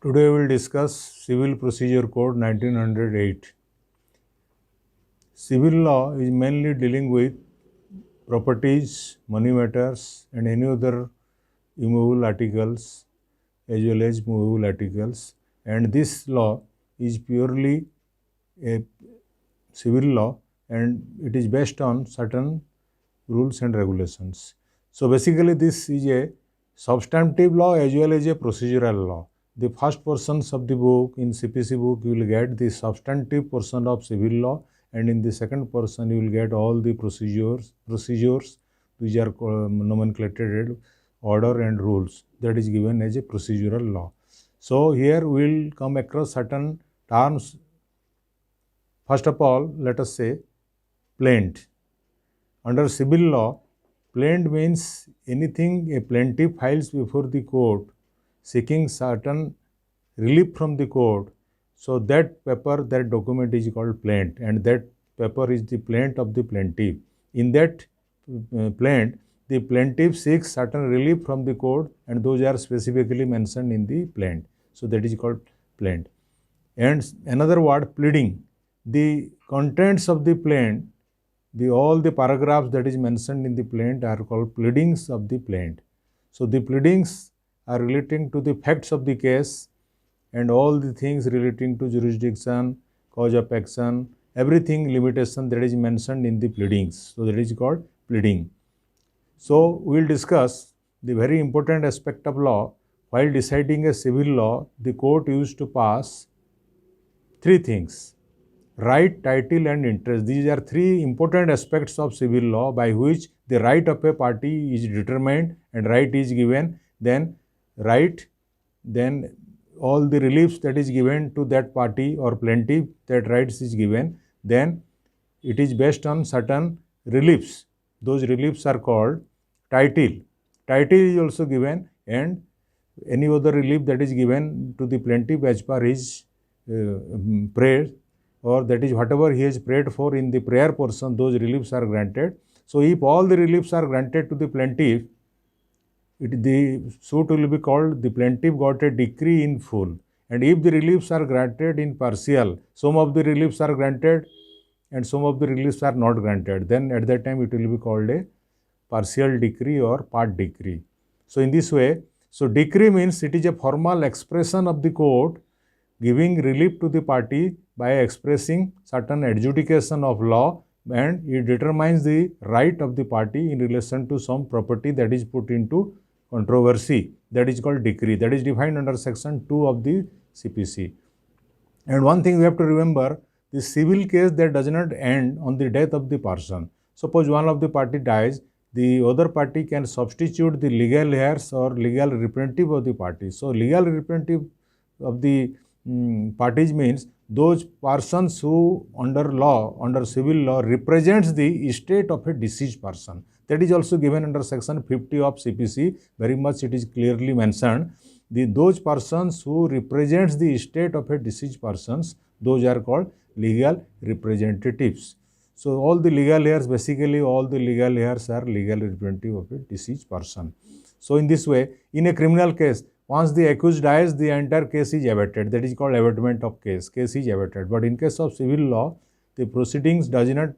Today we will discuss Civil Procedure Code 1908. Civil law is mainly dealing with properties, money matters and any other immovable articles as well as movable articles, and this law is purely a civil law and it is based on certain rules and regulations. So basically this is a substantive law as well as a procedural law. The first portions of the book in CPC book you will get the substantive portion of civil law, and in the second portion you will get all the procedures which are nomenclated order and rules that is given as a procedural law. So here we will come across certain terms. First of all, let us say plaint. Under civil law, plaint means anything a plaintiff files before the court seeking certain relief from the court. So that paper, that document is called plaint, and that paper is the plaint of the plaintiff. In that plaint, the plaintiff seeks certain relief from the court, and those are specifically mentioned in the plaint. So that is called plaint. And another word, pleading. The contents of the plaint, all the paragraphs that is mentioned in the plaint are called pleadings of the plaint. So the pleadings are relating to the facts of the case and all the things relating to jurisdiction, cause of action, everything limitation that is mentioned in the pleadings. So that is called pleading. So we will discuss the very important aspect of law. While deciding a civil law, the court used to pass three things: right, title and interest. These are three important aspects of civil law by which the right of a party is determined and right is given. Then right, then all the reliefs that is given to that party or plaintiff, that rights is given. Then it is based on certain reliefs. Those reliefs are called title. Title is also given, and any other relief that is given to the plaintiff as per his prayer, or that is whatever he has prayed for in the prayer portion, those reliefs are granted. So if all the reliefs are granted to the plaintiff, the suit will be called the plaintiff got a decree in full. And if the reliefs are granted in partial, some of the reliefs are granted and some of the reliefs are not granted, then at that time it will be called a partial decree or part decree. So in this way, so decree means it is a formal expression of the court giving relief to the party by expressing certain adjudication of law, and it determines the right of the party in relation to some property that is put into controversy. That is called decree. That is defined under section 2 of the CPC. And one thing we have to remember, the civil case that does not end on the death of the person. Suppose one of the party dies, the other party can substitute the legal heirs or legal representative of the party. So legal representative of the parties means those persons who under civil law represents the estate of a deceased person. That is also given under section 50 of CPC. Very much it is clearly mentioned. Those persons who represents the estate of a deceased persons, those are called legal representatives. So all the legal heirs, basically all the legal heirs are legal representative of a deceased person. So in this way, in a criminal case, once the accused dies, the entire case is abated. That is called abatement of case. Case is abated. But in case of civil law, the proceedings does not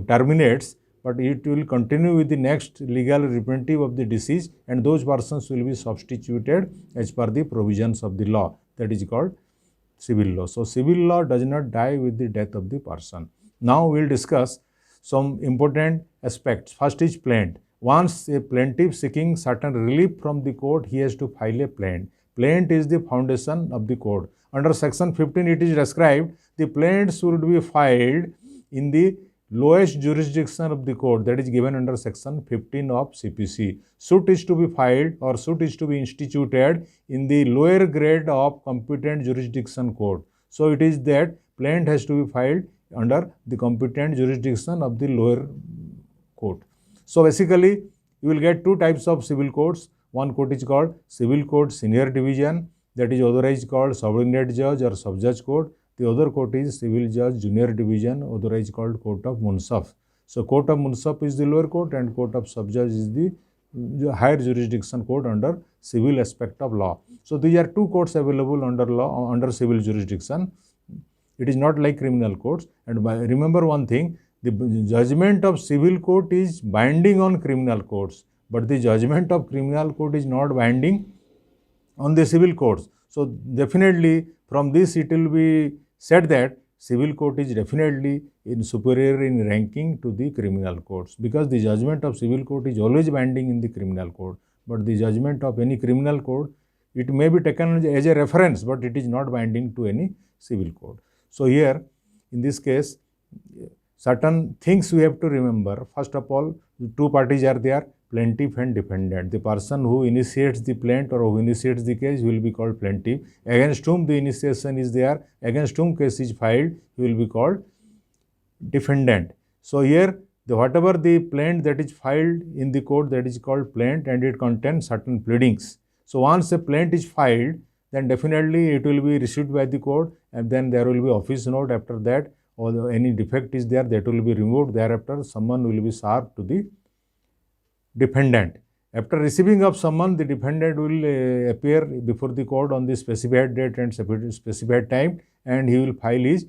terminates, but it will continue with the next legal representative of the deceased, and those persons will be substituted as per the provisions of the law. That is called civil law. So civil law does not die with the death of the person. Now we will discuss some important aspects. First is plaint. Once a plaintiff seeking certain relief from the court, he has to file a plaint. Plaint is the foundation of the code. Under section 15, it is described the plaint should be filed in the lowest jurisdiction of the court, that is given under section 15 of CPC. Suit is to be filed or suit is to be instituted in the lower grade of competent jurisdiction court. So it is that plaint has to be filed under the competent jurisdiction of the lower court. So basically, you will get two types of civil courts. One court is called Civil Court Senior Division, that is otherwise called Subordinate Judge or Sub-Judge Court. The other court is Civil Judge Junior Division, otherwise called Court of Munsaf. So Court of Munsaf is the lower court and Court of Sub-Judge is the higher jurisdiction court under civil aspect of law. So these are two courts available under law, under civil jurisdiction. It is not like criminal courts. And remember one thing, the judgment of civil court is binding on criminal courts, but the judgment of criminal court is not binding on the civil courts. So definitely from this it will be said that civil court is definitely superior in ranking to the criminal courts, because the judgment of civil court is always binding in the criminal court, but the judgment of any criminal court, it may be taken as a reference, but it is not binding to any civil court. So here in this case, certain things we have to remember. First of all, two parties are there, plaintiff and defendant. The person who initiates the plaint or who initiates the case will be called plaintiff. Against whom the initiation is there, against whom case is filed, he will be called defendant. So here, whatever the plaint that is filed in the court, that is called plaint, and it contains certain pleadings. So once a plaint is filed, then definitely it will be received by the court, and then there will be office note after that, or any defect is there, that will be removed. Thereafter, someone will be served to the defendant. After receiving of summon, the defendant will appear before the court on the specified date and specified time, and he will file his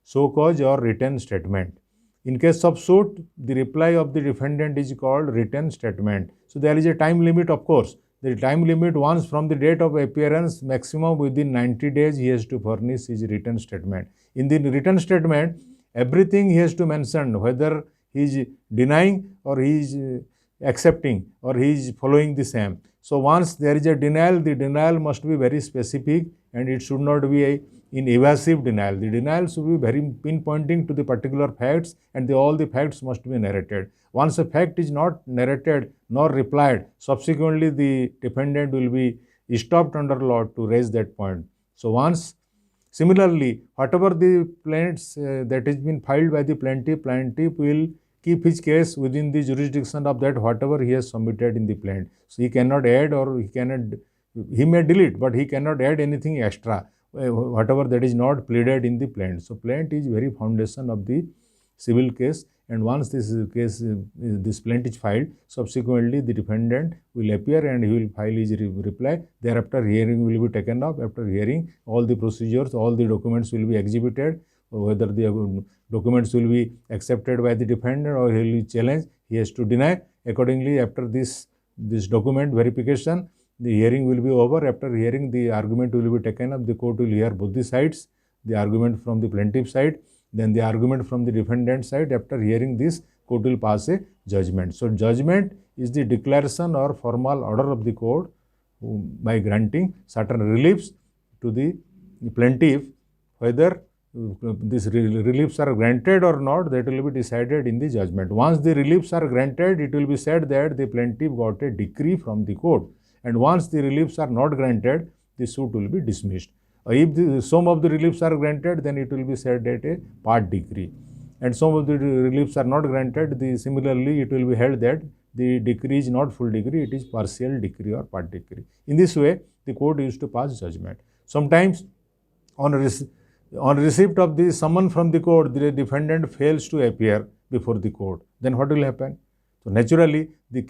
show cause or written statement. In case of suit, the reply of the defendant is called written statement. So there is a time limit, of course. The time limit, once from the date of appearance, maximum within 90 days, he has to furnish his written statement. In the written statement, everything he has to mention, whether he is denying or he is accepting or he is following the same. So once there is a denial, the denial must be very specific, and it should not be in evasive denial. The denial should be very pinpointing to the particular facts, and all the facts must be narrated. Once a fact is not narrated nor replied, subsequently the defendant will be stopped under law to raise that point. So once, similarly, whatever the plaints that has been filed by the plaintiff will keep his case within the jurisdiction of that whatever he has submitted in the plaint. So he cannot add, or he may delete, but he cannot add anything extra, whatever that is not pleaded in the plaint. So plaint is very foundation of the civil case, and once this case, this plaint is filed, subsequently the defendant will appear and he will file his reply. Thereafter hearing will be taken up. After hearing, all the procedures, all the documents will be exhibited. Whether the documents will be accepted by the defendant or he will challenge, he has to deny. Accordingly, after this document verification, the hearing will be over. After hearing, the argument will be taken up. The court will hear both the sides, the argument from the plaintiff side, then the argument from the defendant side. After hearing this, court will pass a judgment. So judgment is the declaration or formal order of the court by granting certain reliefs to the plaintiff. Whether these reliefs are granted or not, that will be decided in the judgment. Once the reliefs are granted, it will be said that the plaintiff got a decree from the court, and once the reliefs are not granted, the suit will be dismissed. If some of the reliefs are granted, then it will be said that a part decree, and some of the reliefs are not granted, similarly it will be held that the decree is not full decree, it is partial decree or part decree. In this way, the court used to pass judgment. Sometimes on receipt of the summon from the court, the defendant fails to appear before the court. Then what will happen? So naturally, the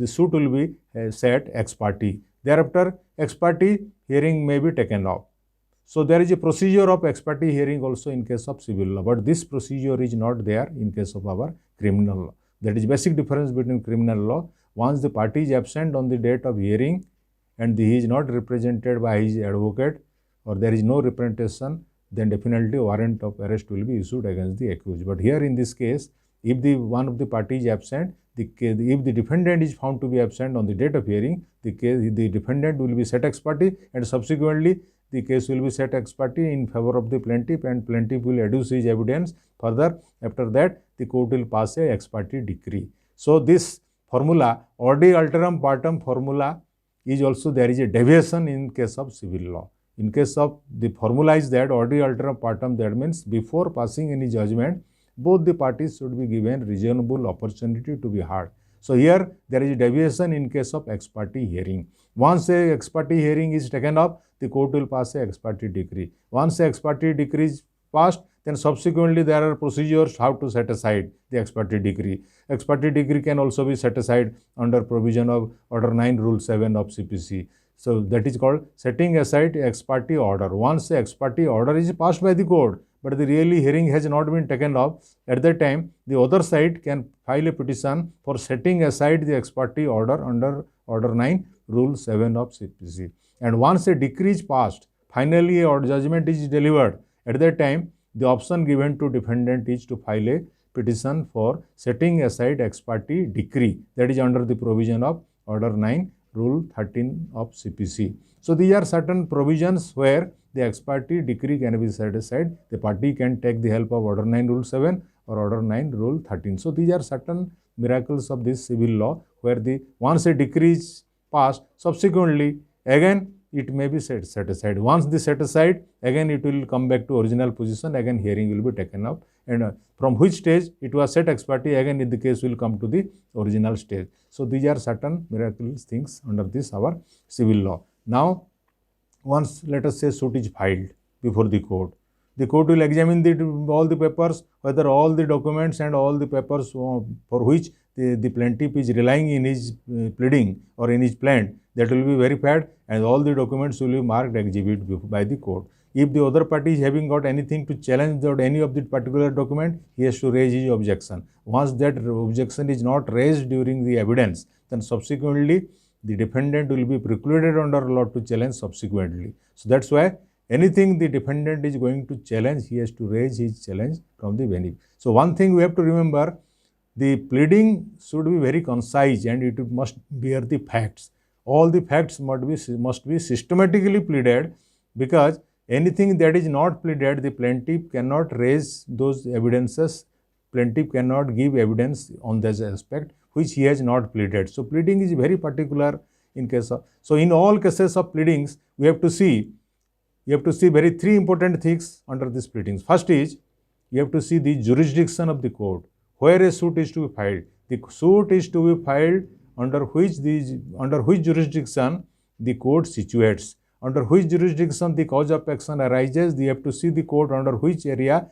suit will be set ex parte. Thereafter, ex parte hearing may be taken up. So there is a procedure of ex parte hearing also in case of civil law, but this procedure is not there in case of our criminal law. That is basic difference between criminal law. Once the party is absent on the date of hearing and he is not represented by his advocate, or there is no representation, then definitely warrant of arrest will be issued against the accused. But here in this case, if one of the party is absent, if the defendant is found to be absent on the date of hearing, the defendant will be set ex parte, and subsequently the case will be set ex parte in favor of the plaintiff, and plaintiff will adduce his evidence. Further, after that, the court will pass a ex parte decree. So this formula, odi alteram partem formula, is also there is a deviation in case of civil law. In case of the formula is that odi alteram partem, that means before passing any judgment, both the parties should be given reasonable opportunity to be heard. So here there is a deviation in case of ex parte hearing. Once a ex parte hearing is taken up, the court will pass a ex parte decree. Once a ex parte decree is passed, then subsequently there are procedures how to set aside the ex parte decree. Ex parte decree can also be set aside under provision of Order 9, Rule 7 of CPC. So that is called setting aside ex parte order. Once the ex parte order is passed by the court, but the really hearing has not been taken up, at that time the other side can file a petition for setting aside the ex parte order under Order 9, Rule 7 of CPC. And once a decree is passed, finally a judgment is delivered, at that time the option given to defendant is to file a petition for setting aside ex parte decree, that is under the provision of Order 9, Rule 13 of CPC. So these are certain provisions where the ex parte decree can be set aside. The party can take the help of Order 9, Rule 7 or Order 9, Rule 13. So these are certain miracles of this civil law where the once a decree is passed, subsequently again it may be set aside. Once the set aside, again it will come back to original position, again hearing will be taken up, and from which stage it was set ex parte, again in the case will come to the original stage. So these are certain miraculous things under this our civil law. Now once let us say suit is filed before the court will examine all the papers, whether all the documents and all the papers for which the plaintiff is relying in his pleading or in his plaint, that will be verified, and all the documents will be marked exhibit by the court. If the other party is having got anything to challenge any of the particular document, he has to raise his objection. Once that objection is not raised during the evidence, then subsequently the defendant will be precluded under law to challenge subsequently. So that's why anything the defendant is going to challenge, he has to raise his challenge from the venue. So one thing we have to remember, the pleading should be very concise and it must bear the facts. All the facts must be systematically pleaded, because anything that is not pleaded, the plaintiff cannot raise those evidences. Plaintiff cannot give evidence on this aspect which he has not pleaded. So pleading is very particular in case of. So in all cases of pleadings, we have to see very three important things under these pleadings. First is, you have to see the jurisdiction of the court, where a suit is to be filed. The suit is to be filed under which jurisdiction the court situates. Under which jurisdiction the cause of action arises, we have to see the court under which area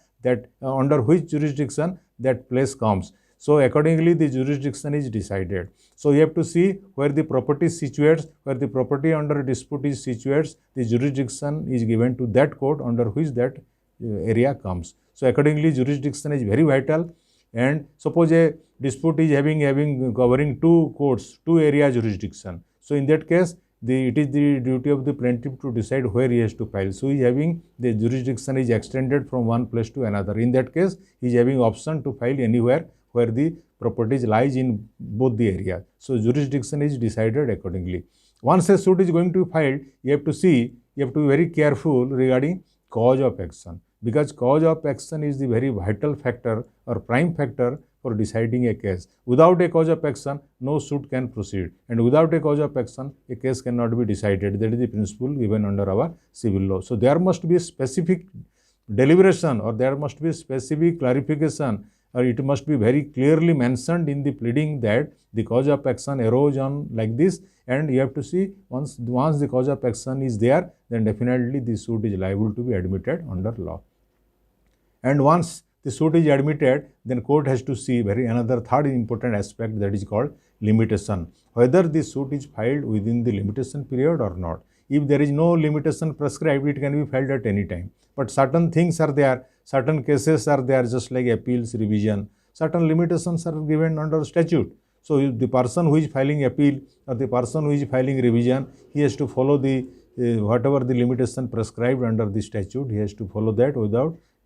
under which jurisdiction that place comes. So accordingly the jurisdiction is decided. So you have to see where the property situates, where the property under dispute is situates, the jurisdiction is given to that court under which that area comes. So accordingly jurisdiction is very vital. And suppose a dispute is covering two courts, two area jurisdiction. So in that case, it is the duty of the plaintiff to decide where he has to file. So he is having the jurisdiction is extended from one place to another. In that case, he is having option to file anywhere where the properties lies in both the areas. So jurisdiction is decided accordingly. Once a suit is going to be filed, you have to be very careful regarding cause of action, because cause of action is the very vital factor or prime factor for deciding a case. Without a cause of action, no suit can proceed, and without a cause of action, a case cannot be decided. That is the principle given under our civil law. So there must be a specific deliberation, or there must be a specific clarification, or it must be very clearly mentioned in the pleading that the cause of action arose on like this, and you have to see once the cause of action is there, then definitely the suit is liable to be admitted under law. And once the suit is admitted, then court has to see another third important aspect, that is called limitation, whether the suit is filed within the limitation period or not. If there is no limitation prescribed, it can be filed at any time. But certain things are there, certain cases are there, just like appeals, revision. Certain limitations are given under statute. So if the person who is filing appeal or the person who is filing revision, he has to follow the whatever the limitation prescribed under the statute, he has to follow that.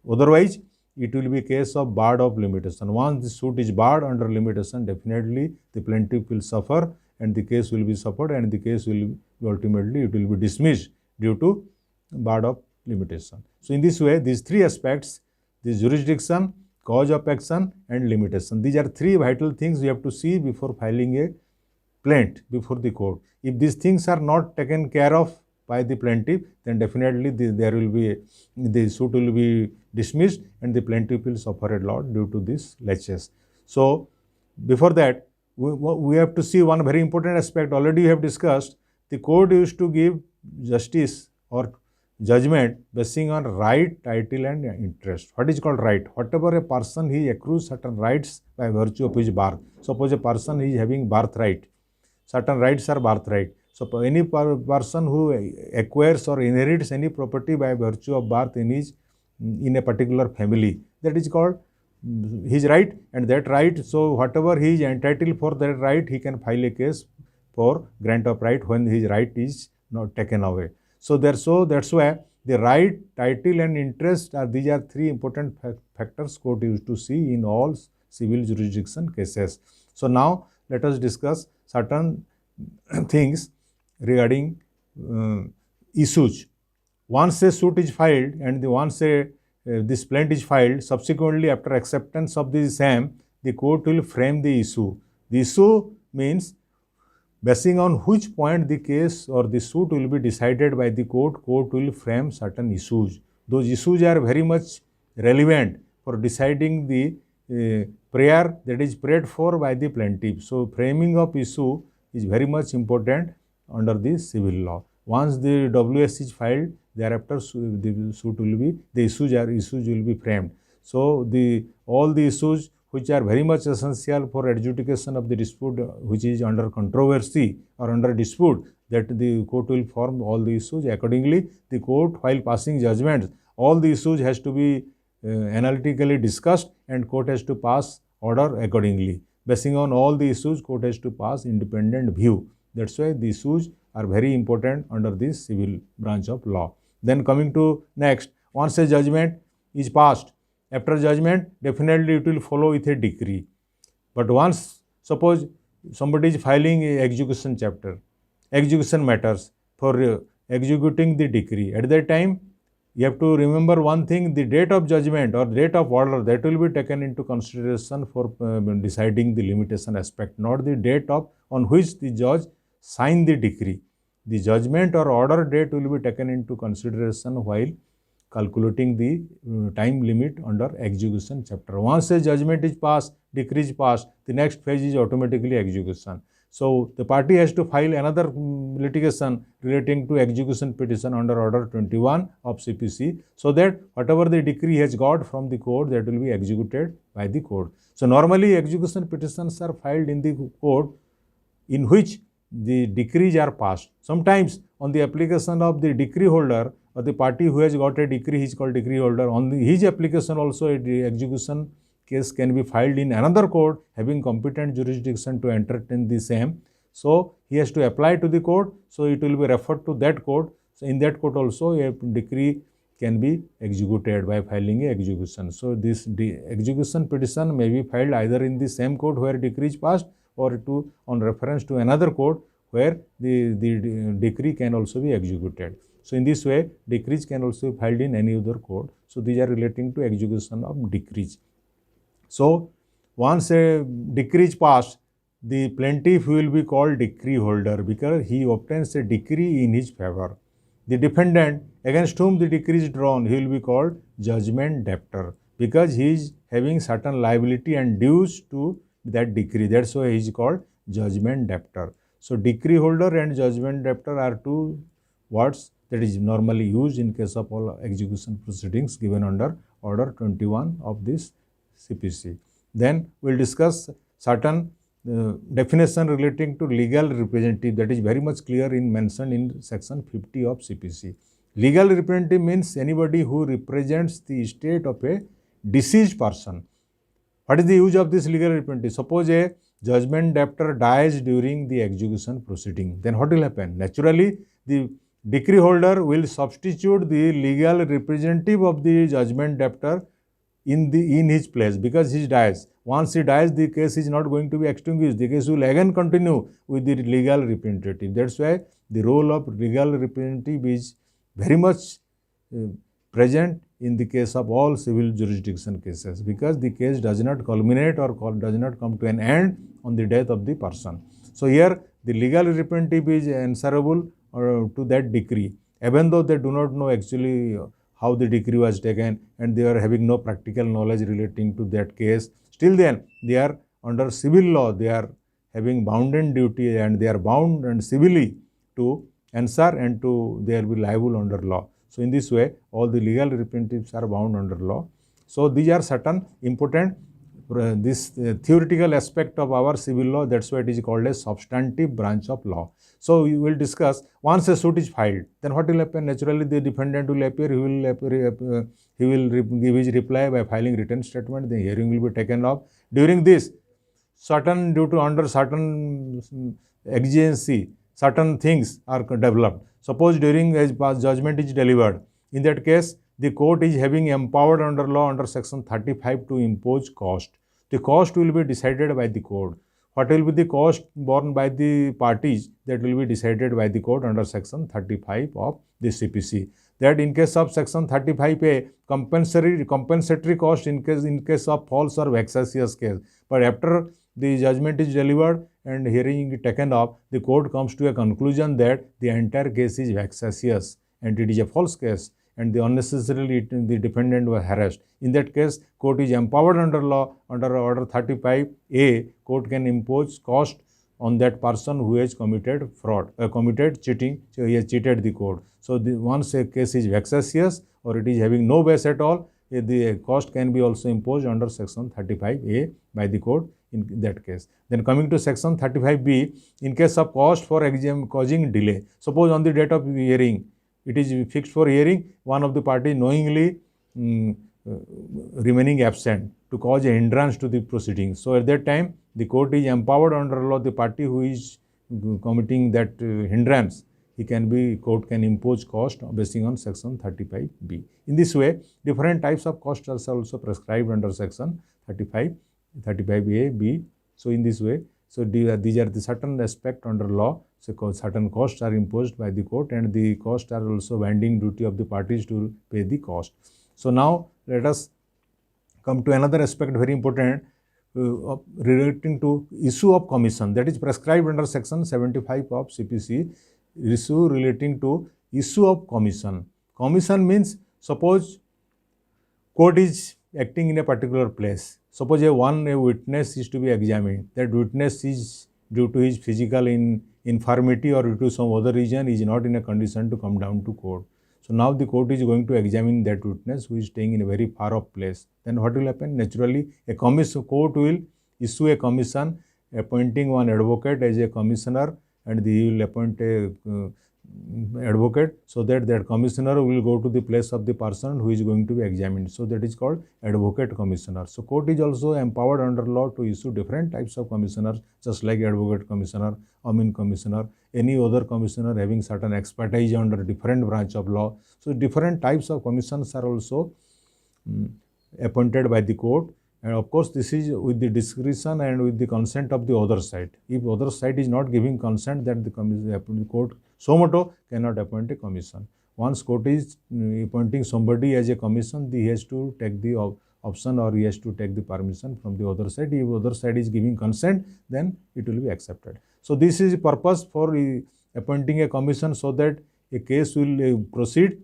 Otherwise, it will be a case of barred of limitation. Once the suit is barred under limitation, definitely the plaintiff will suffer and the case will be suffered, and the case will be ultimately it will be dismissed due to barred of limitation. So in this way, these three aspects, the jurisdiction, cause of action and limitation, these are three vital things you have to see before filing a plaint before the court. If these things are not taken care of by the plaintiff, then definitely the suit will be dismissed and the plaintiff will suffer a lot due to these laches. So before that, we have to see one very important aspect. Already we have discussed, the court used to give justice or judgment basing on right, title and interest. What is called right? Whatever a person he accrues certain rights by virtue of his birth. Suppose a person is having birthright, certain rights are birthright. So any person who acquires or inherits any property by virtue of birth in a particular family, that is called his right, and that right, so whatever he is entitled for that right, he can file a case for grant of right when his right is not taken away. So that's why the right, title and interest are, these are three important factors court used to see in all civil jurisdiction cases. So now let us discuss certain things regarding issues. Once a suit is filed and once this plaint is filed, subsequently after acceptance of the same, the court will frame the issue. The issue means basing on which point the case or the suit will be decided by the court will frame certain issues. Those issues are very much relevant for deciding the prayer that is prayed for by the plaintiff. So framing of issue is very much important under the civil law. Once the WS is filed, thereafter the suit will be, the issues will be framed. So all the issues which are very much essential for adjudication of the dispute which is under controversy or under dispute, that the court will form all the issues. Accordingly, the court, while passing judgments, all the issues has to be analytically discussed and court has to pass order accordingly. Basing on all the issues, court has to pass independent view. That's why the issues are very important under this civil branch of law. Then coming to next, once a judgment is passed, after judgment, definitely it will follow with a decree. But once, suppose somebody is filing a execution chapter, execution matters for executing the decree. At that time, you have to remember one thing, the date of judgment or date of order, that will be taken into consideration for deciding the limitation aspect, not the date on which the judge signed the decree. The judgment or order date will be taken into consideration while calculating the time limit under execution chapter. Once a judgment is passed, decree is passed, the next phase is automatically execution. So the party has to file another litigation relating to execution petition under order 21 of CPC, so that whatever the decree has got from the court, that will be executed by the court. So normally execution petitions are filed in the court in which the decrees are passed. Sometimes on the application of the decree holder or the party who has got a decree, he is called decree holder, on his application also the execution case can be filed in another court having competent jurisdiction to entertain the same. So he has to apply to the court, so it will be referred to that court. So in that court also a decree can be executed by filing a execution. So this execution petition may be filed either in the same court where decree is passed or on reference to another court where the decree can also be executed. So in this way, decrees can also be filed in any other court. So these are relating to execution of decrees. So once a decree is passed, the plaintiff will be called decree holder because he obtains a decree in his favor. The defendant against whom the decree is drawn, he will be called judgment debtor because he is having certain liability and dues to that decree. That's why he is called judgment debtor. So decree holder and judgment debtor are two words that is normally used in case of all execution proceedings given under order 21 of this CPC. Then we will discuss certain definition relating to legal representative, that is very much clear in mentioned in section 50 of CPC. Legal representative means anybody who represents the estate of a deceased person. What is the use of this legal representative? Suppose a judgment debtor dies during the execution proceeding, then what will happen? Naturally, the decree holder will substitute the legal representative of the judgment debtor in his place because he dies. Once he dies, the case is not going to be extinguished. The case will again continue with the legal representative. That's why the role of legal representative is very much present in the case of all civil jurisdiction cases because the case does not culminate or does not come to an end on the death of the person. So here the legal representative is answerable to that decree, even though they do not know actually how the decree was taken and they are having no practical knowledge relating to that case. Still then they are under civil law, they are having bounden duty and they are bound and civilly to answer and they will be liable under law. So in this way, all the legal representatives are bound under law. So these are certain important this theoretical aspect of our civil law. That's why it is called a substantive branch of law. So we will discuss, once a suit is filed, then what will happen? Naturally, the defendant will appear, he will give his reply by filing written statement, the hearing will be taken up. During this, certain due to under certain exigency, certain things are developed. Suppose during a judgment is delivered, in that case, the court is having empowered under law under section 35 to impose cost. The cost will be decided by the court. What will be the cost borne by the parties, that will be decided by the court under section 35 of the CPC. That in case of section 35A, compensatory cost in case of false or vexatious case. But after the judgment is delivered and hearing is taken up, the court comes to a conclusion that the entire case is vexatious and it is a false case, and the unnecessarily the defendant was harassed. In that case, court is empowered under law, under order 35A, court can impose cost on that person who has committed fraud, committed cheating, so he has cheated the court. So once a case is vexatious or it is having no base at all, the cost can be also imposed under section 35A by the court in that case. Then coming to section 35B, in case of cost for exam causing delay. Suppose on the date of hearing, it is fixed for hearing, one of the parties knowingly remaining absent to cause a hindrance to the proceedings. So at that time, the court is empowered under law, the party who is committing that hindrance, court can impose cost based on section 35B. In this way, different types of costs are also prescribed under section 35A, B. So in this way, so these are the certain aspect under law. So certain costs are imposed by the court, and the costs are also binding duty of the parties to pay the cost. So now let us come to another aspect very important relating to issue of commission, that is prescribed under section 75 of CPC. Issue relating to issue of commission. Commission means, suppose court is acting in a particular place. Suppose a witness is to be examined. That witness is, due to his physical infirmity or due to some other reason, is not in a condition to come down to court. So now the court is going to examine that witness who is staying in a very far off place. Then what will happen? Naturally, court will issue a commission appointing one advocate as a commissioner, and he will appoint a advocate, so that commissioner will go to the place of the person who is going to be examined. So that is called advocate commissioner. So court is also empowered under law to issue different types of commissioners, just like advocate commissioner, Amin commissioner, any other commissioner having certain expertise under different branch of law. So different types of commissions are also appointed by the court. And of course, this is with the discretion and with the consent of the other side. If other side is not giving consent, that the court suo motu cannot appoint a commission. Once court is appointing somebody as a commission, he has to take the option or he has to take the permission from the other side. If other side is giving consent, then it will be accepted. So this is the purpose for appointing a commission, so that a case will proceed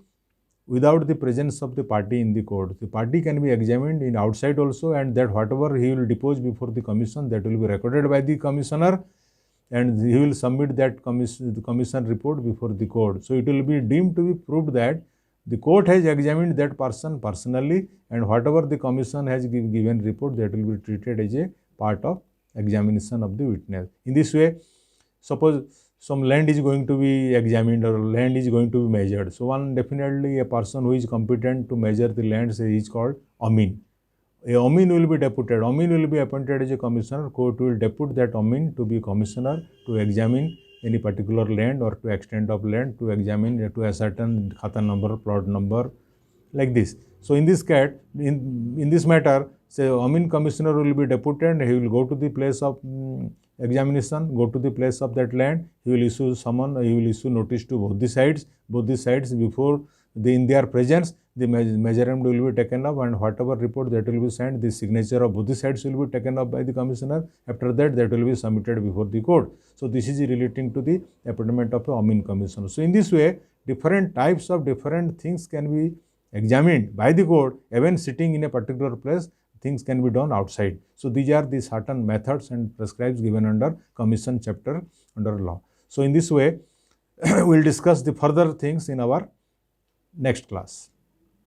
without the presence of the party in the court. The party can be examined in outside also, and that whatever he will depose before the commission, that will be recorded by the commissioner, and he will submit that commission report before the court. So it will be deemed to be proved that the court has examined that person personally, and whatever the commission has given report, that will be treated as a part of examination of the witness. In this way, suppose some land is going to be examined or land is going to be measured. So definitely a person who is competent to measure the land is called Amin. A Amin will be deputed. Amin will be appointed as a commissioner. Court will depute that Amin to be commissioner to examine any particular land or to extent of land, to examine to a certain khata number, plot number, like this. So in this case, in this matter, say Amin commissioner will be deputed. He will go to the place of examination, go to the place of that land. He will issue summon, he will issue notice to both the sides before in their presence, the measurement will be taken up, and whatever report that will be sent, the signature of both the sides will be taken up by the commissioner. After that, that will be submitted before the court. So this is relating to the appointment of a Amin commissioner. So in this way, different types of different things can be examined by the court, even sitting in a particular place. Things can be done outside. So these are the certain methods and prescribes given under commission chapter under law. So in this way, we will discuss the further things in our next class.